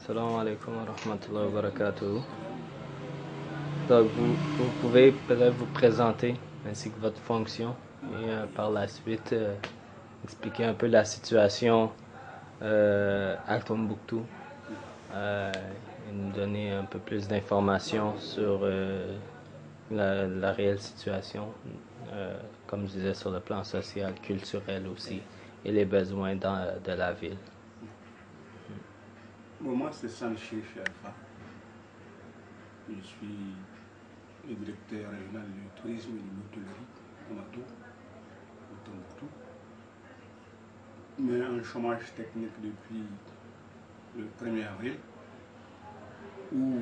Salam alaikum wa rahmatullahi wa barakatuh. Donc, vous pouvez peut-être vous présenter ainsi que votre fonction et par la suite expliquer un peu la situation à Tombouctou et nous donner un peu plus d'informations sur la réelle situation, comme je disais, sur le plan social, culturel aussi, et les besoins de la ville. Bon, moi, c'est Sanché Alpha. Je suis le directeur régional du tourisme et de l'hôtellerie au Tombouctou. Mais un chômage technique depuis le 1er avril, où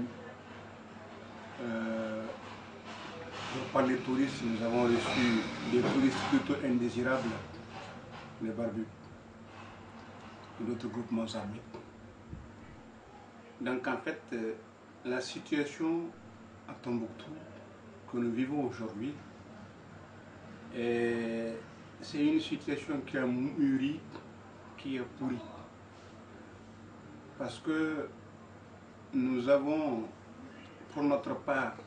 pour parler touristes, nous avons reçu des touristes plutôt indésirables, les barbus, de notre groupement armé. Donc en fait, la situation à Tombouctou que nous vivons aujourd'hui, c'est une situation qui a mûri, qui est pourrie. Parce que nous avons, pour notre part,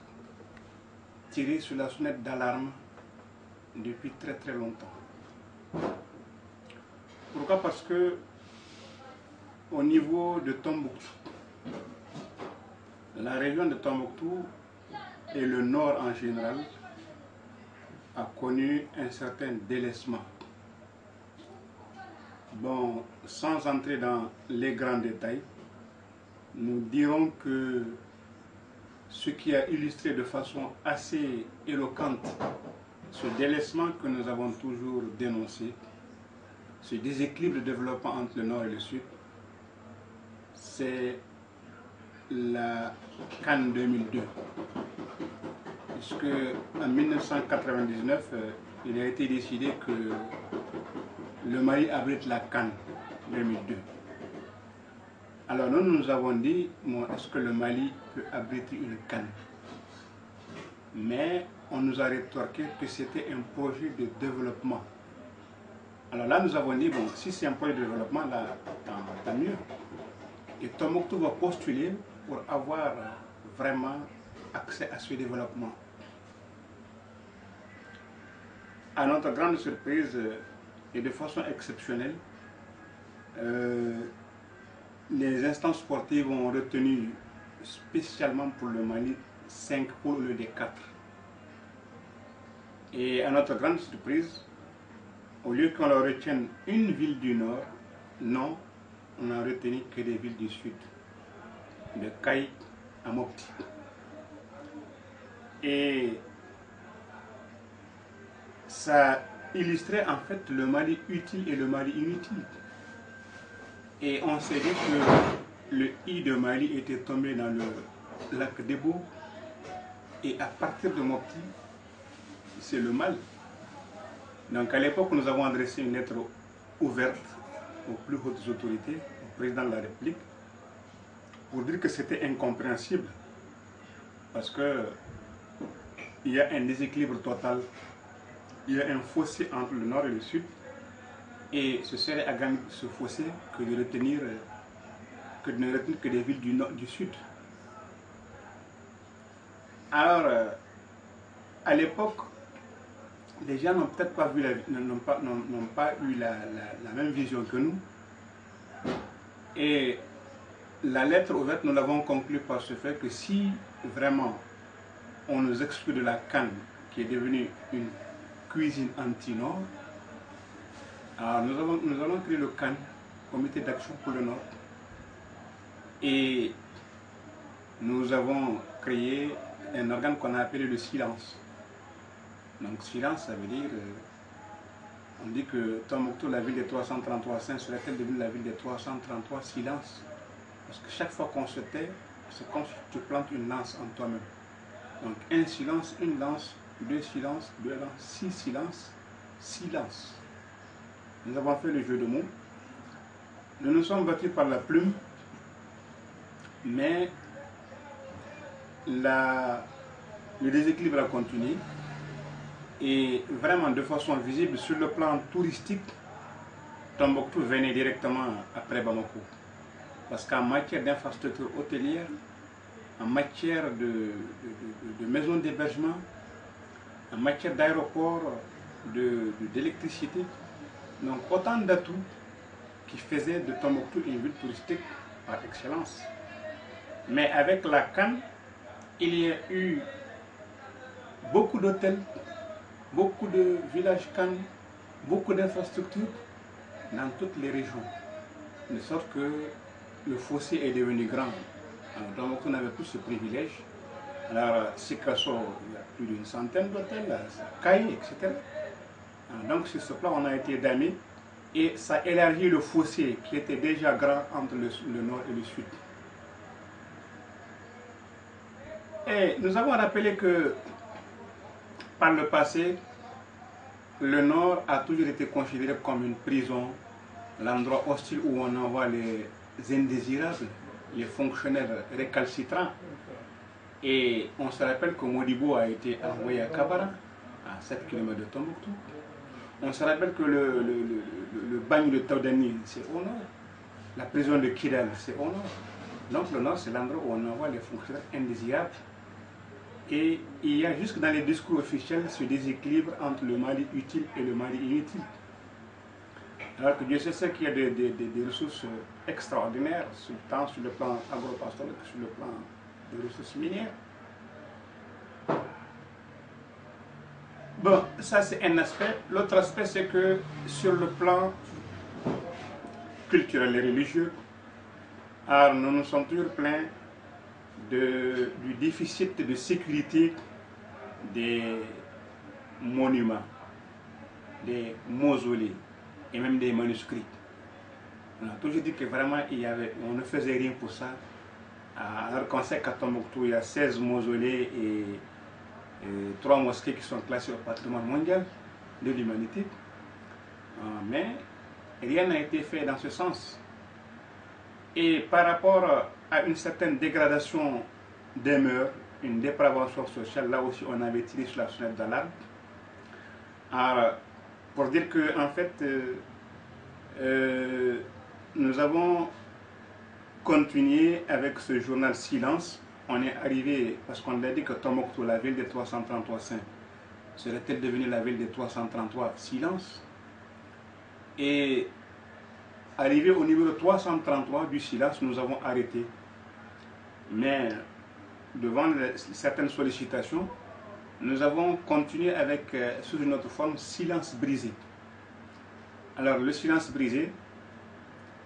tiré sur la sonnette d'alarme depuis très très longtemps. Pourquoi? Parce que au niveau de Tombouctou, la région de Tombouctou et le nord en général a connu un certain délaissement. Bon, sans entrer dans les grands détails, nous dirons que ce qui a illustré de façon assez éloquente ce délaissement que nous avons toujours dénoncé, ce déséquilibre de développement entre le nord et le sud, c'est la CAN 2002. Puisque en 1999, il a été décidé que le Mali abrite la CAN 2002. Alors nous avons dit, bon, est-ce que le Mali peut abriter une CAN? Mais on nous a rétorqué que c'était un projet de développement. Alors là, nous avons dit, bon, si c'est un projet de développement, là, tant mieux. Et Tombouctou va postuler pour avoir vraiment accès à ce développement. À notre grande surprise et de façon exceptionnelle, les instances sportives ont retenu spécialement pour le Mali 5 pôles au lieu des 4. Et à notre grande surprise, au lieu qu'on leur retienne une ville du nord, non, on n'a retenu que des villes du sud, de Kaï à Mopti. Et ça illustrait en fait le Mali utile et le Mali inutile. Et on s'est dit que le I de Mali était tombé dans le lac d'Ebo, et à partir de Mopti, c'est le mal. Donc à l'époque, nous avons adressé une lettre ouverte aux plus hautes autorités, au président de la République, pour dire que c'était incompréhensible, parce que il y a un déséquilibre total, il y a un fossé entre le nord et le sud, et ce serait à gagner ce fossé que de ne retenir que des villes du nord, du sud. Alors, à l'époque, les gens n'ont peut-être pas vu n'ont pas eu la même vision que nous. Et la lettre ouverte, nous l'avons conclue par ce fait que si vraiment on nous exclut de la CAN, qui est devenue une cuisine anti-Nord, alors nous allons créer le CAN, Comité d'action pour le Nord. Et nous avons créé un organe qu'on a appelé le silence. Donc silence, ça veut dire, on dit que Tombouctou, la ville des 333 saints, serait-elle devenue la ville des 333 silences? Parce que chaque fois qu'on se tait, c'est comme si tu plantes une lance en toi-même. Donc un silence, une lance, deux silences, deux lances, 6 silences, silence. Nous avons fait le jeu de mots. Nous nous sommes battus par la plume, mais le déséquilibre a continué. Et vraiment de façon visible sur le plan touristique, Tombouctou venait directement après Bamako. Parce qu'en matière d'infrastructures hôtelières, en matière de maisons d'hébergement, en matière d'aéroport, d'électricité, donc autant d'atouts qui faisaient de Tombouctou une ville touristique par excellence. Mais avec la CAN, il y a eu beaucoup d'hôtels, beaucoup de villages CAN, beaucoup d'infrastructures dans toutes les régions. De sorte que le fossé est devenu grand. Alors, Tombouctou n'avait plus ce privilège. Alors, Sikasso, il y a plus d'une centaine d'hôtels, Kaye, etc. Alors, donc, sur ce plan, on a été damné et ça élargit le fossé qui était déjà grand entre le nord et le sud. Et nous avons rappelé que par le passé, le nord a toujours été considéré comme une prison, l'endroit hostile où on envoie les indésirables, les fonctionnaires récalcitrants. Et on se rappelle que Modibo a été envoyé à Kabara, à 7 km de Tombouctou. On se rappelle que le bagne de Taudani, c'est au nord. La prison de Kidal, c'est au nord. Donc le nord, c'est l'endroit où on envoie les fonctionnaires indésirables. Et il y a jusque dans les discours officiels ce déséquilibre entre le Mali utile et le Mali inutile. Alors que Dieu sait qu'il y a des ressources extraordinaires, tant sur le plan agropastoral que sur le plan des ressources minières. Bon, ça c'est un aspect. L'autre aspect, c'est que sur le plan culturel et religieux, alors nous nous sommes toujours plaints du déficit de sécurité des monuments, des mausolées et même des manuscrits. On a toujours dit que vraiment on ne faisait rien pour ça. Alors qu'on sait qu'à Tombouctou, il y a 16 mausolées et 3 mosquées qui sont classées au patrimoine mondial de l'humanité. Mais rien n'a été fait dans ce sens. Et par rapport à une certaine dégradation des mœurs, une dépravation sociale, là aussi on avait tiré sur la sonnette d'alarme. Pour dire que en fait, nous avons continué avec ce journal Silence. On est arrivé, parce qu'on a dit que Tombouctou, la ville des 333 saints, serait-elle devenue la ville des 333 Silence. Et arrivé au numéro 333 du Silence, nous avons arrêté. Mais devant certaines sollicitations, nous avons continué avec, sous une autre forme, Silence brisé. Alors, le Silence brisé,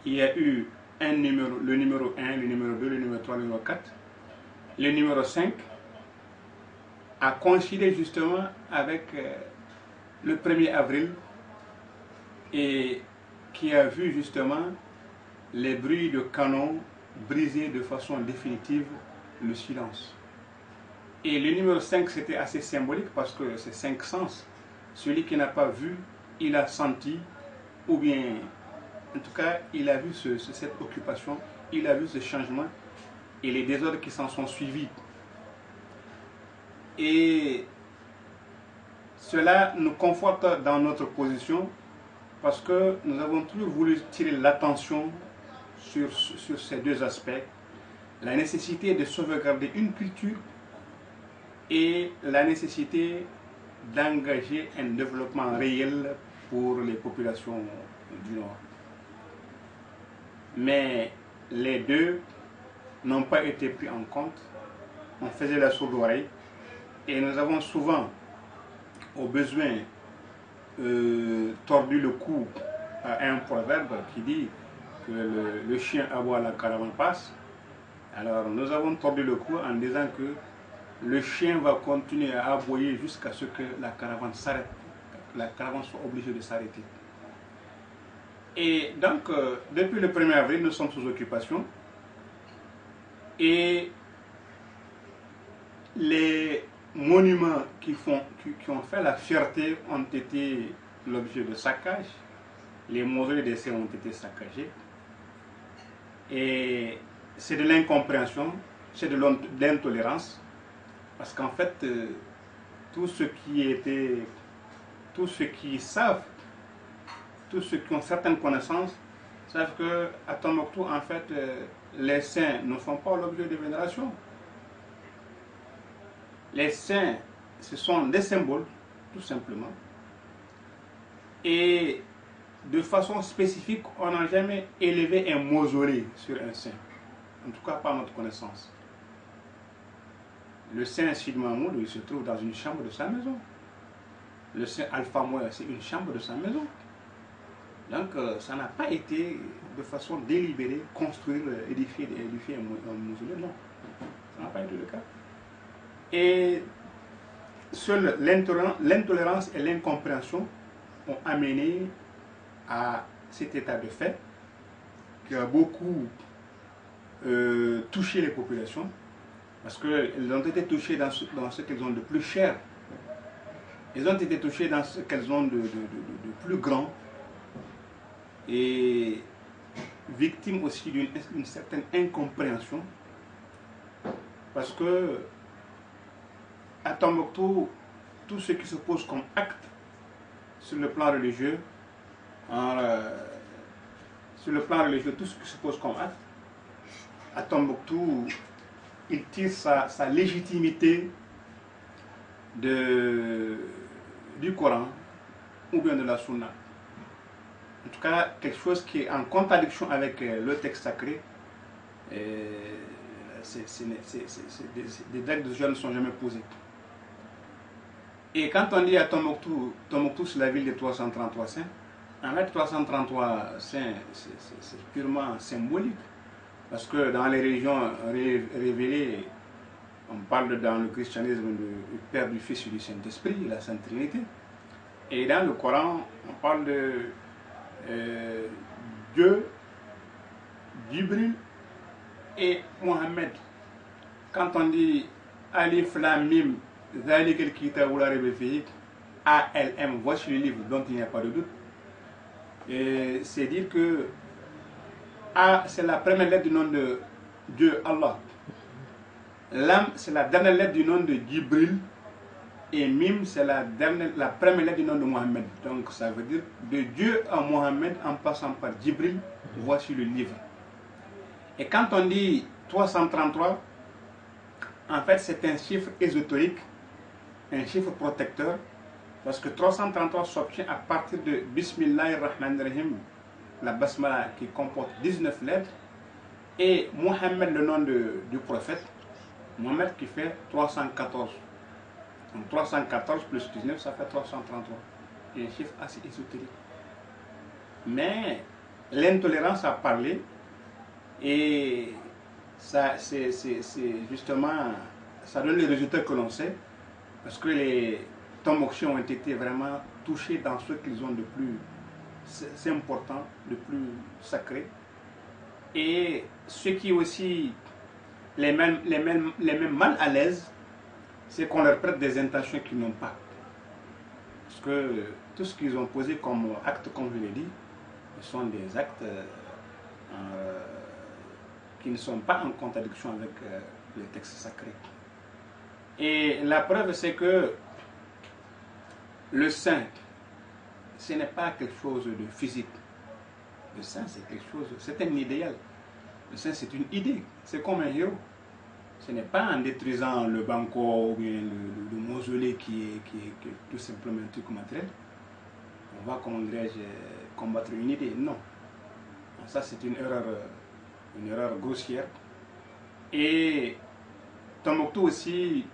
il y a eu le numéro 1, le numéro 2, le numéro 3, le numéro 4. Le numéro 5 a coïncidé justement avec le 1er avril et qui a vu justement les bruits de canon briser de façon définitive le silence. Et le numéro 5, c'était assez symbolique parce que c'est 5 sens. Celui qui n'a pas vu, il a senti, ou bien, en tout cas, il a vu cette occupation, il a vu ce changement et les désordres qui s'en sont suivis. Et cela nous conforte dans notre position parce que nous avons toujours voulu tirer l'attention sur ces deux aspects. La nécessité de sauvegarder une culture et la nécessité d'engager un développement réel pour les populations du Nord. Mais les deux n'ont pas été pris en compte. On faisait la sourde oreille et nous avons souvent, au besoin, tordu le cou à un proverbe qui dit que le chien aboie, la caravane passe. Alors nous avons tordu le cou en disant que le chien va continuer à aboyer jusqu'à ce que la caravane s'arrête, la caravane soit obligée de s'arrêter. Et donc, depuis le 1er avril, nous sommes sous occupation. Et les monuments qui ont fait la fierté ont été l'objet de saccage. Les mausolées des saints ont été saccagés. Et c'est de l'incompréhension, c'est de l'intolérance. Parce qu'en fait, tous ceux qui savent, tous ceux qui ont certaines connaissances Sauf que à Tombouctou, en fait, les saints ne font pas l'objet de vénération. Les saints, ce sont des symboles, tout simplement. Et de façon spécifique, on n'a jamais élevé un mausolée sur un saint. En tout cas, pas à notre connaissance. Le saint Sid Mahmoud, il se trouve dans une chambre de sa maison. Le saint Alpha Mouya, c'est une chambre de sa maison. Donc, ça n'a pas été de façon délibérée construire, édifier un mausolée. Non, ça n'a pas été le cas. Et seule l'intolérance et l'incompréhension ont amené à cet état de fait qui a beaucoup touché les populations parce qu'elles ont été touchées dans ce qu'elles ont de plus cher. Elles ont été touchées dans ce qu'elles ont de plus grand et victimes aussi d'une certaine incompréhension parce que à Tombouctou, tout ce qui se pose comme acte sur le plan religieux, tout ce qui se pose comme acte, à Tombouctou, il tire sa légitimité du Coran ou bien de la Sunna. En tout cas, quelque chose qui est en contradiction avec le texte sacré. Des actes de jeu ne sont jamais posés. Et quand on dit à Tombouctou, c'est la ville de 333 saints, en fait 333 saints, c'est purement symbolique. Parce que dans les régions révélées, on parle dans le christianisme du Père, du Fils et du Saint-Esprit, la Sainte Trinité. Et dans le Coran, on parle de Dieu, Jibril et Mohammed. Quand on dit Alif Lam Mim, Zalik el-Kitab la Rayba fihi, ALM, voici le livre dont il n'y a pas de doute. C'est dire que A, c'est la première lettre du nom de Dieu, Allah. Lam, c'est la dernière lettre du nom de Jibril. Et Mim, c'est la première lettre du nom de Mohammed. Donc ça veut dire de Dieu à Mohammed en passant par Jibril, voici le livre. Et quand on dit 333, en fait c'est un chiffre ésotérique, un chiffre protecteur, parce que 333 s'obtient à partir de Bismillahirrahmanirrahim, la basmala qui comporte 19 lettres, et Mohammed, le nom du prophète, Mohammed qui fait 314. Donc 314 plus 19, ça fait 333. C'est un chiffre assez ésotérique. Mais l'intolérance a parlé et ça, c'est justement, ça donne les résultats que l'on sait, parce que les Tombouctiens ont été vraiment touchés dans ce qu'ils ont de plus important, de plus sacré. Et ce qui aussi les met mal à l'aise, c'est qu'on leur prête des intentions qu'ils n'ont pas. Parce que tout ce qu'ils ont posé comme acte, comme je l'ai dit, ce sont des actes qui ne sont pas en contradiction avec les textes sacrés. Et la preuve, c'est que le saint, ce n'est pas quelque chose de physique. Le saint, c'est quelque chose, c'est un idéal. Le saint, c'est une idée. C'est comme un héros. Ce n'est pas en détruisant le banco ou bien le mausolée qui est tout simplement un truc matériel. On va, comment dirais-je, combattre une idée. Non. Ça, c'est une erreur grossière. Et Tombouctou aussi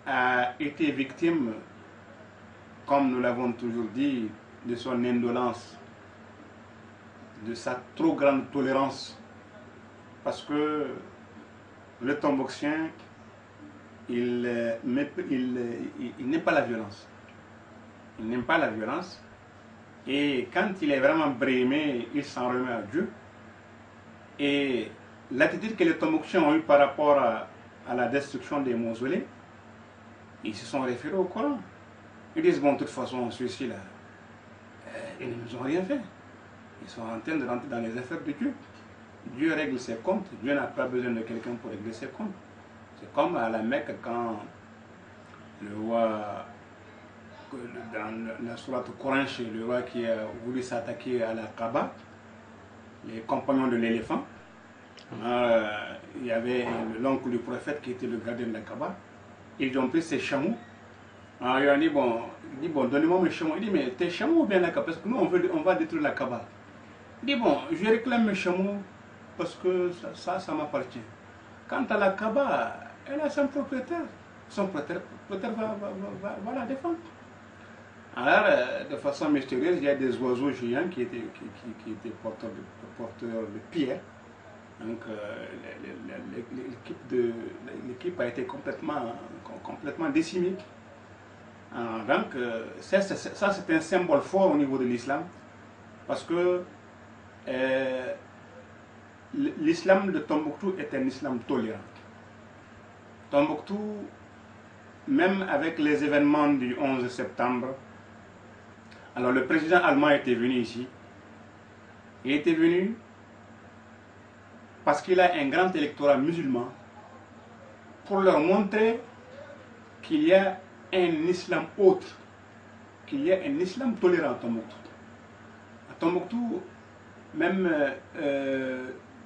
a été victime, comme nous l'avons toujours dit, de son indolence, de sa trop grande tolérance. Parce que le Tombouctien, il n'aime pas la violence. Il n'aime pas la violence. Et quand il est vraiment brimé, il s'en remet à Dieu. Et l'attitude que les Tombouctiens ont eue par rapport à la destruction des mausolées, ils se sont référés au Coran. Ils disent, bon, de toute façon, ceux-ci là, ils ne nous ont rien fait. Ils sont en train de rentrer dans les affaires de Dieu. Dieu règle ses comptes. Dieu n'a pas besoin de quelqu'un pour régler ses comptes. C'est comme à la Mecque quand le roi, dans la sourate Coran, le roi qui a voulu s'attaquer à la Kaaba, les compagnons de l'éléphant. Il y avait l'oncle du prophète qui était le gardien de la Kaaba. Ils ont pris ses chameaux. Alors il a dit, bon, donnez-moi mes chameaux. Il dit, mais tes chameaux ou bien la Kaaba? Parce que nous, on va détruire la Kaaba. Il dit, bon, je réclame mes chameaux parce que ça m'appartient. Quant à la Kaaba, elle a son propriétaire. Son propriétaire va la défendre. Alors, de façon mystérieuse, il y a des oiseaux géants qui étaient porteurs de pierres. Donc, l'équipe a été complètement décimée. Donc, ça c'est un symbole fort au niveau de l'islam, parce que l'islam de Tombouctou est un islam tolérant. Tombouctou, même avec les événements du 11 septembre, alors le président allemand était venu ici. Il était venu parce qu'il a un grand électorat musulman pour leur montrer qu'il y a un islam autre, qu'il y a un islam tolérant à Tombouctou. À Tombouctou, même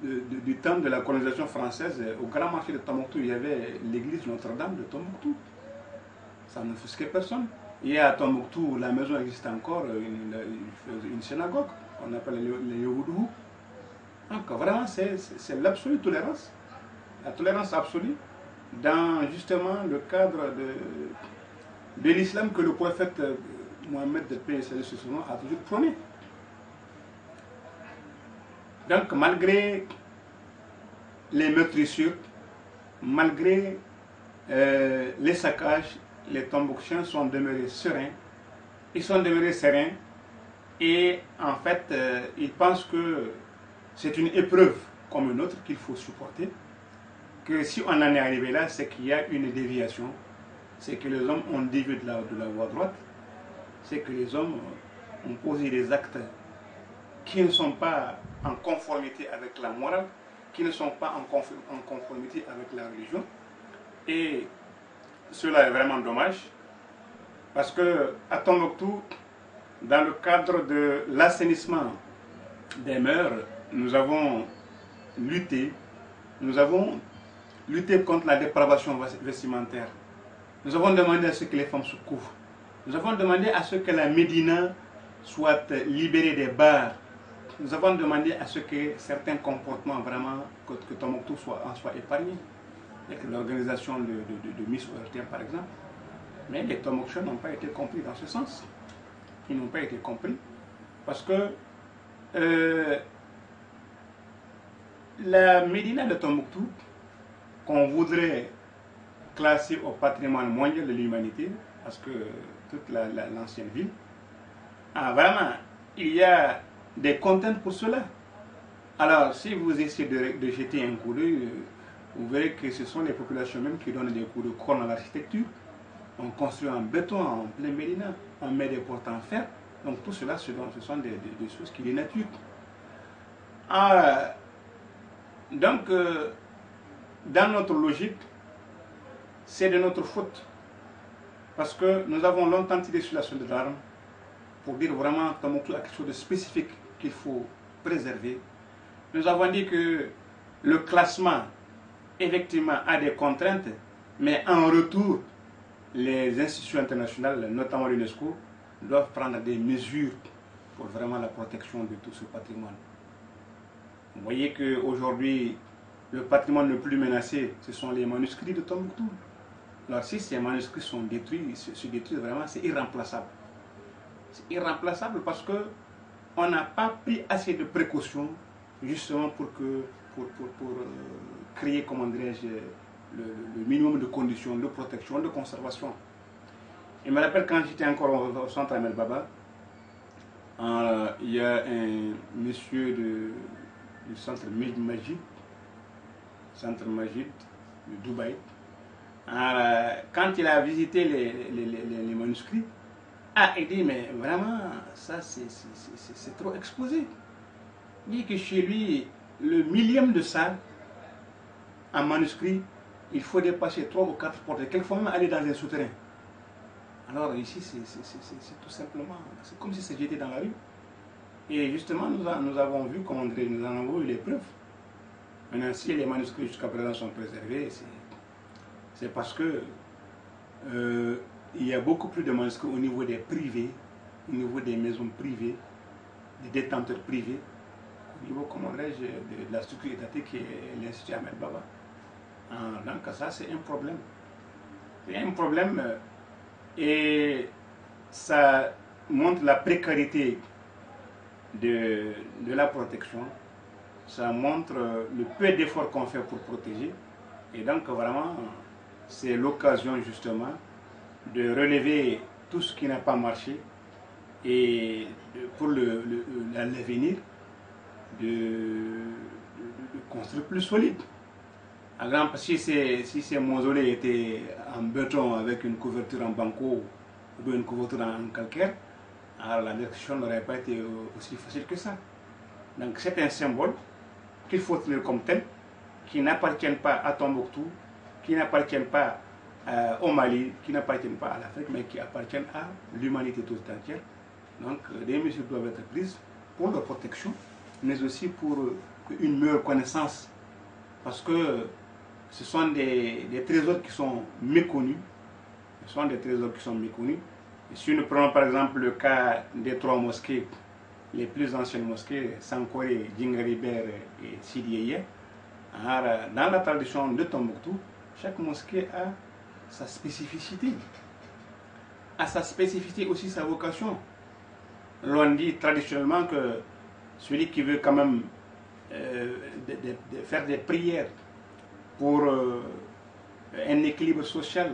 du temps de la colonisation française, au grand marché de Tombouctou, il y avait l'église Notre-Dame de Tombouctou. Ça n'offusquait personne. Et à Tombouctou, la maison existe encore, une synagogue, qu'on appelle les Yehoudou. Donc vraiment, c'est l'absolue tolérance, la tolérance absolue, dans justement le cadre de l'islam que le prophète Mohammed de paix et salut sur son nom a toujours prôné. Donc malgré les meurtrissures, malgré les saccages, les Tombouctiens sont demeurés sereins. Ils sont demeurés sereins et en fait, ils pensent que c'est une épreuve comme une autre qu'il faut supporter. Que si on en est arrivé là, c'est qu'il y a une déviation. C'est que les hommes ont dévié de la voie droite. C'est que les hommes ont posé des actes qui ne sont pas en conformité avec la morale, qui ne sont pas en conformité avec la religion. Et cela est vraiment dommage, parce que à Tombouctou, dans le cadre de l'assainissement des mœurs, nous avons lutté contre la dépravation vestimentaire. Nous avons demandé à ce que les femmes se couvrent. Nous avons demandé à ce que la Médina soit libérée des bars. Nous avons demandé à ce que certains comportements vraiment, que Tombouctou en soit épargné. Avec l'organisation de Miss ORTM par exemple. Mais les Tombouctiens n'ont pas été compris dans ce sens. Ils n'ont pas été compris parce que la Médina de Tombouctou, qu'on voudrait classer au patrimoine mondial de l'humanité, parce que toute l'ancienne ville, vraiment, il y a des contraintes pour cela. Alors, si vous essayez de jeter un coup d'œil, vous verrez que ce sont les populations même qui donnent des coups de corne à l'architecture. On construit en béton, en plein Médina, on met des portes en fer. Donc tout cela, ce sont des choses qui dénaturent. Donc, dans notre logique, c'est de notre faute. Parce que nous avons longtemps tiré sur la sonnette d'alarme pour dire vraiment que Tombouctou a quelque chose de spécifique qu'il faut préserver. Nous avons dit que le classement, effectivement, a des contraintes, mais en retour, les institutions internationales, notamment l'UNESCO, doivent prendre des mesures pour vraiment la protection de tout ce patrimoine. Vous voyez qu'aujourd'hui, le patrimoine le plus menacé, ce sont les manuscrits de Tombouctou. Alors si ces manuscrits sont détruits, se détruisent vraiment, c'est irremplaçable. C'est irremplaçable parce qu'on n'a pas pris assez de précautions justement pour créer, comment dirais-je, le minimum de conditions de protection, de conservation. Je me rappelle quand j'étais encore au centre Ahmed Baba, il y a un monsieur du centre Majid de Dubaï. Quand il a visité les manuscrits, il dit, mais vraiment, ça c'est trop exposé. Il dit que chez lui, le millième de ça, en manuscrit, il faut dépasser 3 ou 4 portes, quelquefois même aller dans un souterrain. Alors ici, c'est tout simplement, c'est comme si c'était dans la rue. Et justement, nous avons vu, comment dire, nous en avons eu les preuves. Maintenant, si les manuscrits jusqu'à présent sont préservés, c'est parce que il y a beaucoup plus de manuscrits au niveau des privés, au niveau des maisons privées, des détenteurs privés, au niveau, comment dirais-je, de la structure étatique qui est l'Institut Ahmed Baba. Donc ça, c'est un problème. C'est un problème et ça montre la précarité de la protection, ça montre le peu d'efforts qu'on fait pour protéger. Et donc vraiment, c'est l'occasion justement de relever tout ce qui n'a pas marché et pour l'avenir de construire plus solide. Par exemple, si ces mausolées étaient en béton avec une couverture en banco ou une couverture en calcaire, alors la destruction n'aurait pas été aussi facile que ça. Donc c'est un symbole qu'il faut tenir comme tel, qui n'appartient pas à Tombouctou, qui n'appartient pas au Mali, qui n'appartient pas à l'Afrique, mais qui appartient à l'humanité toute entière. Donc des mesures doivent être prises pour leur protection, mais aussi pour une meilleure connaissance. Parce que ce sont des trésors qui sont méconnus. Ce sont des trésors qui sont méconnus. Et si nous prenons par exemple le cas des 3 mosquées, les plus anciennes mosquées, Sankoré, Djingaribert et Sidieye, dans la tradition de Tombouctou, chaque mosquée a sa spécificité. A sa spécificité aussi sa vocation. L'on dit traditionnellement que celui qui veut quand même de faire des prières pour un équilibre social,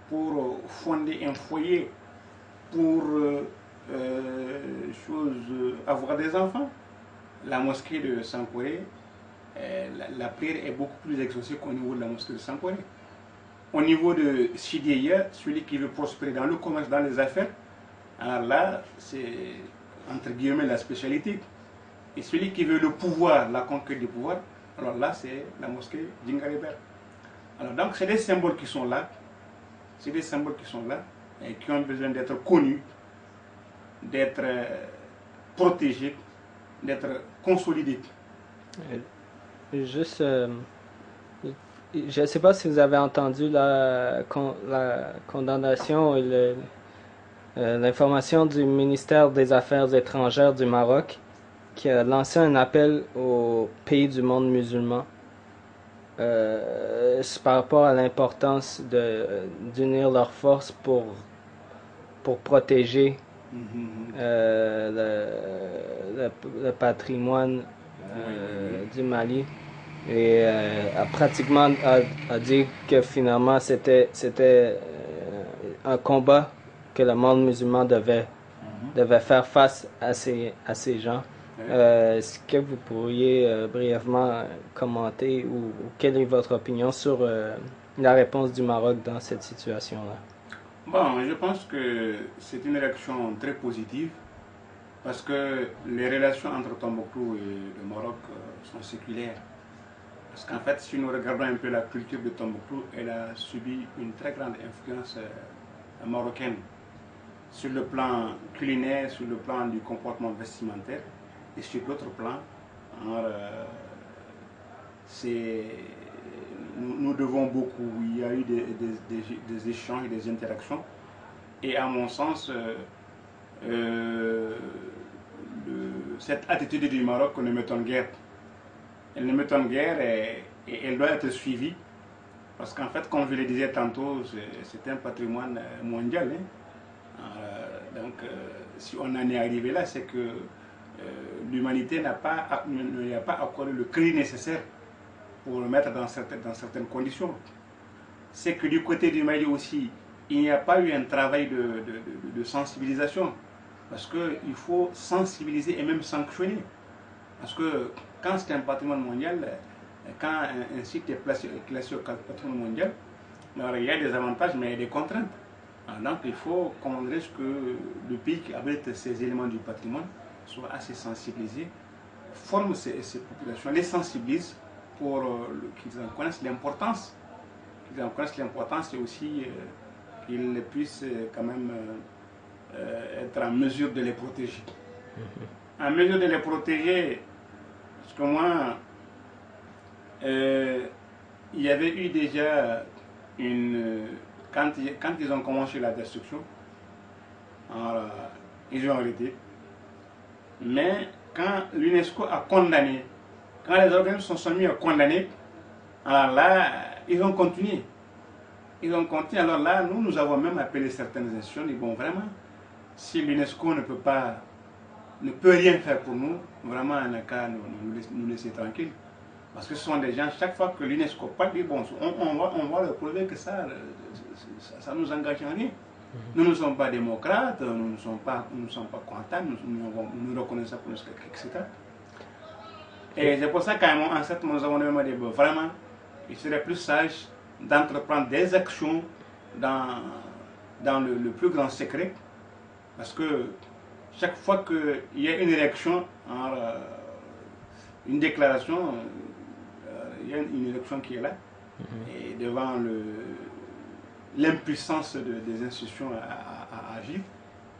pour fonder un foyer, pour avoir des enfants. La mosquée de Sankoré, la prière est beaucoup plus exaucée qu'au niveau de la mosquée de Sankoré. Au niveau de Sidieye, celui qui veut prospérer dans le commerce, dans les affaires, alors là, c'est entre guillemets la spécialité. Et celui qui veut le pouvoir, la conquête du pouvoir, alors là, c'est la mosquée Djingaribert. Alors donc, c'est des symboles qui sont là, c'est des symboles qui sont là, et qui ont besoin d'être connus, d'être protégés, d'être consolidés. Juste, je ne sais pas si vous avez entendu la condamnation et l'information du ministère des Affaires étrangères du Maroc qui a lancé un appel aux pays du monde musulman par rapport à l'importance d'unir leurs forces pour protéger le patrimoine du Mali. Et pratiquement a dit que finalement c'était un combat que le monde musulman devait faire face à ces gens. Est-ce que vous pourriez brièvement commenter ou quelle est votre opinion sur la réponse du Maroc dans cette situation-là? Bon, je pense que c'est une réaction très positive parce que les relations entre Tombouctou et le Maroc sont séculaires. Parce qu'en fait, si nous regardons un peu la culture de Tombouctou, elle a subi une très grande influence marocaine sur le plan culinaire, sur le plan du comportement vestimentaire et sur d'autres plans. Nous devons beaucoup, il y a eu des échanges, des interactions et à mon sens, cette attitude du Maroc ne m'étonne guère. Elle ne m'étonne guère et elle doit être suivie parce qu'en fait, comme je le disais tantôt, c'est un patrimoine mondial. Donc, si on en est arrivé là, c'est que l'humanité n'a pas accordé le crédit nécessaire pour le mettre dans certaines conditions. C'est que du côté du Mali aussi, il n'y a pas eu un travail de sensibilisation parce qu'il faut sensibiliser et même sanctionner. Parce que quand c'est un patrimoine mondial, quand un site est classé au patrimoine mondial, alors il y a des avantages mais il y a des contraintes. Donc il faut que le pays qui abrite ces éléments du patrimoine soit assez sensibilisé, forme ces populations, les sensibilise pour qu'ils en connaissent l'importance. Qu'ils en connaissent l'importance et aussi qu'ils puissent quand même être en mesure de les protéger. en mesure de les protéger, parce que moi, il y avait eu déjà quand ils ont commencé la destruction, alors, ils ont arrêté. Mais quand l'UNESCO a condamné, quand les organismes sont mis à condamner, alors là, ils ont continué. Ils ont continué. Alors là, nous avons même appelé certaines institutions, et bon, vraiment, si l'UNESCO ne peut rien faire pour nous, vraiment, on n'a qu'à nous laisser tranquilles. Parce que ce sont des gens, chaque fois que l'UNESCO parle, bon, on va leur prouver que ça nous engage en rien. Nous ne sommes pas démocrates, nous ne sommes pas contents, nous reconnaissons pour nous, etc. Et c'est pour ça qu'à un certain moment, nous avons demandé, vraiment, il serait plus sage d'entreprendre des actions dans le plus grand secret, parce que chaque fois qu'il y a une réaction, une déclaration, il y a une élection qui est là, et devant l'impuissance des institutions à agir,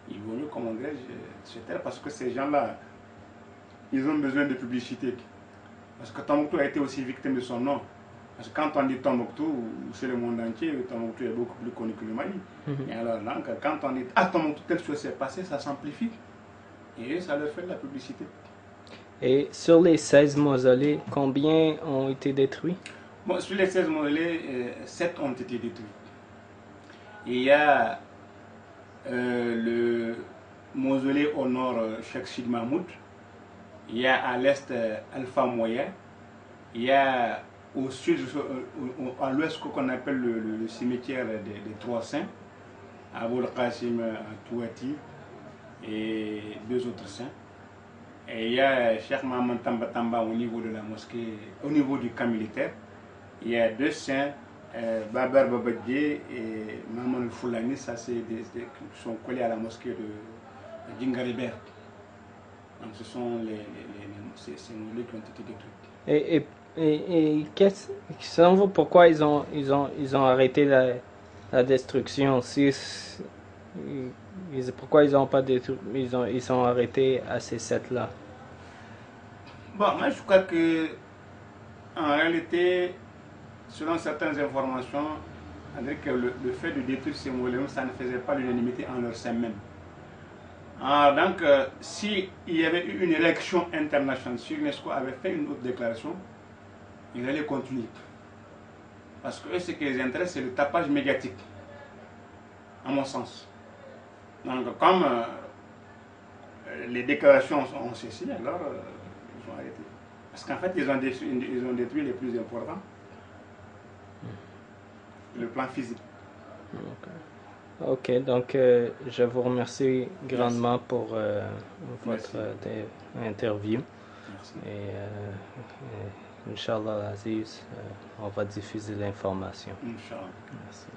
il vaut mieux, comme on dirait, se taire, parce que ces gens-là, ils ont besoin de publicité. Parce que Tombouctou a été aussi victime de son nom. Parce que quand on dit Tombouctou, c'est le monde entier, Tombouctou est beaucoup plus connu que le Mali. Et alors là, quand on dit « Tombouctou, telle chose s'est passée », ça s'amplifie. Et ça leur fait de la publicité. Et sur les 16 mausolées, combien ont été détruits? Bon, sur les 16 mausolées, 7 ont été détruits. Il y a le mausolée au nord, Cheikh Sid Mahmoud. Il y a à l'est Alpha Moya. Il y a au sud, à l'ouest, ce qu'on appelle le cimetière des Trois Saints, Aboul Qasim Touati et 2 autres saints. Et il y a Cheikh Maman Tamba Tamba au niveau de la mosquée, au niveau du camp militaire. Il y a 2 saints, Babar Babadje et Maman Foulani, ça c'est qui sont collés à la mosquée de Djingaribert. Donc ce sont ces mosquées qui ont été détruites. Et selon vous, pourquoi ils ont arrêté la destruction? Pourquoi ils n'ont pas détruit, ils sont arrêtés à ces 7-là? Bon, moi je crois que en réalité, selon certaines informations, on dirait que le fait de détruire ces mausolées, ça ne faisait pas l'unanimité en leur sein même. Donc, s'il y avait eu une élection internationale, si l'UNESCO avait fait une autre déclaration, ils allaient continuer. Parce que eux, ce qui les intéresse, c'est le tapage médiatique, à mon sens. Donc, comme les déclarations ont cessé, alors ils ont arrêté. Parce qu'en fait, ils ont détruit les plus importants. Le plan physique. Ok, donc je vous remercie grandement pour votre interview. Merci. Et Inch'Allah Aziz, on va diffuser l'information. Inch'Allah. Merci.